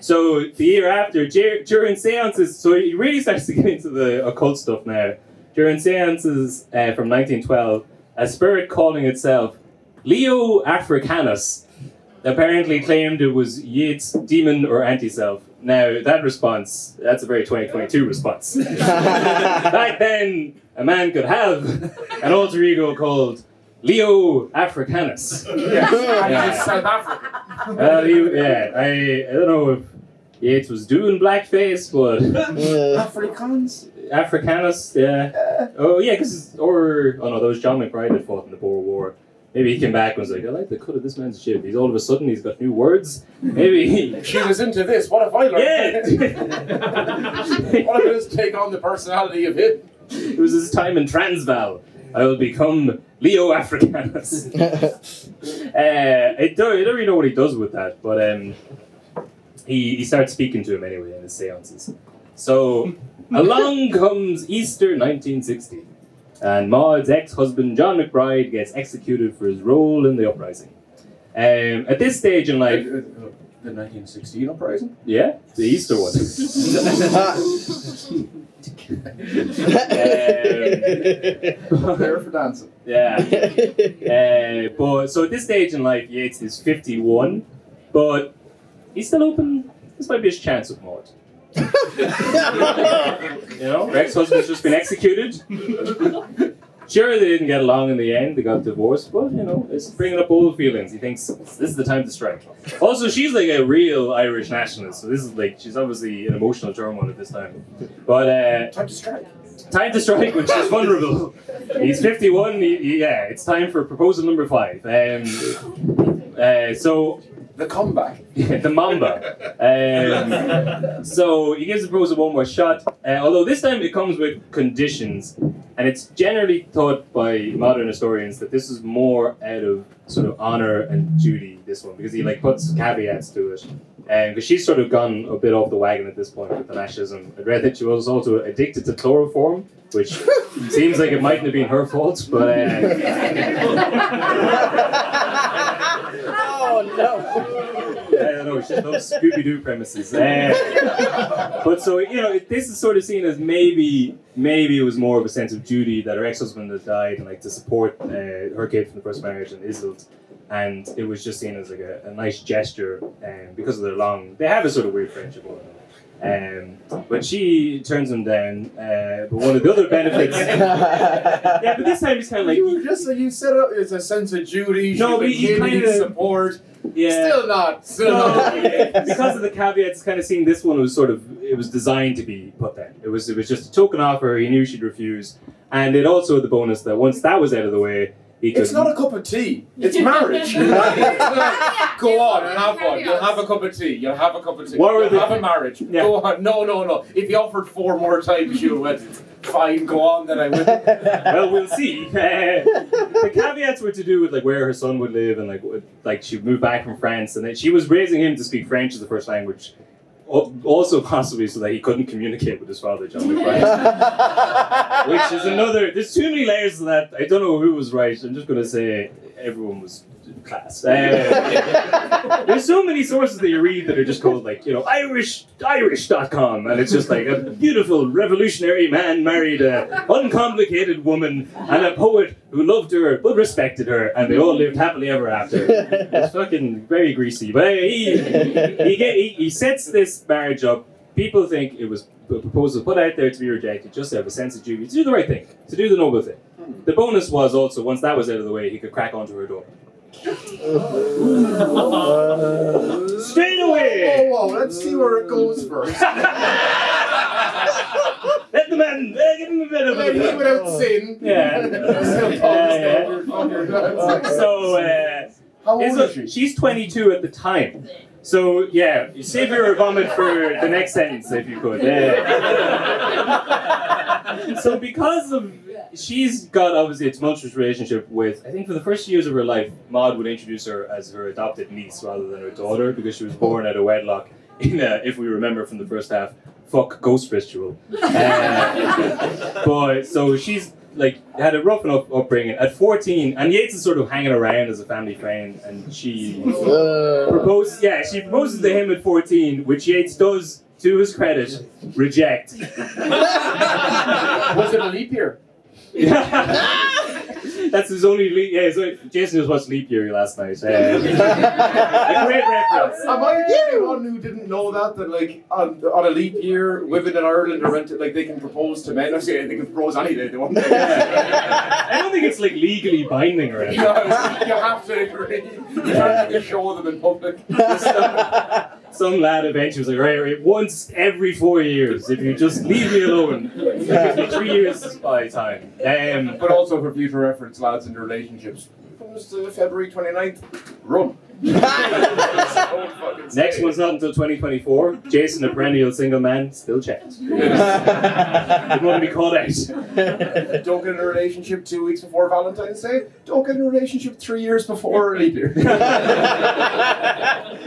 So the year after, during seances, so he really starts to get into the occult stuff now. During seances from 1912, a spirit calling itself Leo Africanus apparently claimed it was Yeats' demon or anti-self. Now, that response, that's a very 2022 response. Back then, a man could have an alter ego called Leo Africanus. Yes, and he's South African. I don't know if Yeats was doing blackface, but Africanus, yeah. Oh yeah, that was John McBride that fought in the Boer War. Maybe he came back and was like, I like the cut of this man's shit. He's all of a sudden he's got new words. Maybe she was into this. What if I learned? Yeah. What if I just take on the personality of him? It was his time in Transvaal. I will become Leo Africanus. I don't really know what he does with that, but he starts speaking to him anyway in his seances. So along comes Easter 1960, and Maud's ex-husband John McBride gets executed for his role in the uprising. At this stage in life, the 1916 uprising? Yeah, the Easter one. Prepare for dancing. Yeah. But so at this stage in life, Yeats is 51, but he's still open. This might be his chance with Maud. Her ex-husband's just been executed. Sure, they didn't get along in the end. They got divorced, but it's bringing up old feelings. He thinks this is the time to strike. Also, she's like a real Irish nationalist, so this is like she's obviously in emotional turmoil at this time. But time to strike. Time to strike, which is vulnerable. He's 51. It's time for proposal number 5. So. The comeback. The Mamba. So he gives the proposal one more shot, although this time it comes with conditions, and it's generally thought by modern historians that this is more out of sort of honor and duty, this one, because he puts caveats to it. Because she's sort of gone a bit off the wagon at this point with the fascism. I read that she was also addicted to chloroform, which seems like it mightn't have been her fault, but... Oh no! I don't know, she loves Scooby-Doo premises. But so, this is sort of seen as maybe it was more of a sense of duty that her ex-husband had died and to support her kid from the first marriage and Isolde. And it was just seen as a nice gesture because of they have a sort of weird friendship over them. But she turns him down. But one of the other benefits, yeah. But this time he's kind of like you set it up as a sense of duty. No, but he kind of support. Yeah, still not. Because of the caveats, kind of seeing this one was it was designed to be put down. It was just a token offer. He knew she'd refuse, and it also had the bonus that once that was out of the way. It's not a cup of tea. It's marriage. Go on, have one. You'll have a cup of tea. You'll have a cup of tea. You'll have a marriage. Yeah. Go on. No. If you offered 4 more times, you would. Fine, go on, then I will. Well, we'll see. The caveats were to do with where her son would live and she'd move back from France, and then she was raising him to speak French as the first language. Also possibly so that he couldn't communicate with his father, John McBride. Which is there's too many layers to that. I don't know who was right. I'm just going to say everyone was class. There's so many sources that you read that are just called Irish.com, and it's just a beautiful revolutionary man married an uncomplicated woman and a poet who loved her but respected her, and they all lived happily ever after. It's fucking very greasy. But he sets this marriage up. People think it was a proposal put out there to be rejected just to have a sense of duty, to do the right thing, to do the noble thing. The bonus was also, once that was out of the way, he could crack onto her door. Straight away! Whoa, let's see where it goes first. Let the man, give him a bit of a... He without sin. Yeah. So, how old is she? She's 22 at the time. So, yeah, save your vomit for the next sentence, if you could. So, because of... She's got, obviously, a tumultuous relationship with... I think for the first years of her life, Maud would introduce her as her adopted niece rather than her daughter, because she was born out of wedlock in, if we remember from the first half, fuck ghost ritual. But, so she's... like had a rough enough upbringing. At 14, and Yeats is sort of hanging around as a family friend, and she proposes. Yeah, she proposes to him at 14, which Yeats does, to his credit, reject. Was it a leap year? That's his only leap. Yeah, Jason just watched Leap Year last night. A great reference. Am I the only one who didn't know that like on a leap year, women in Ireland are rented, like they can propose to men? I say they can propose any day they want. I don't think it's like legally binding or anything. You have to agree. You can't just show them in public. Some lad eventually was like, right, once every 4 years, if you just leave me alone, it gives me 3 years by time. But also for future reference, lads in relationships, comes to February 29th, run. Next one's not until 2024. Jason, a perennial single man, still checked. Didn't want to be called out. Don't get in a relationship 2 weeks before Valentine's Day. Don't get in a relationship 3 years before a leap year.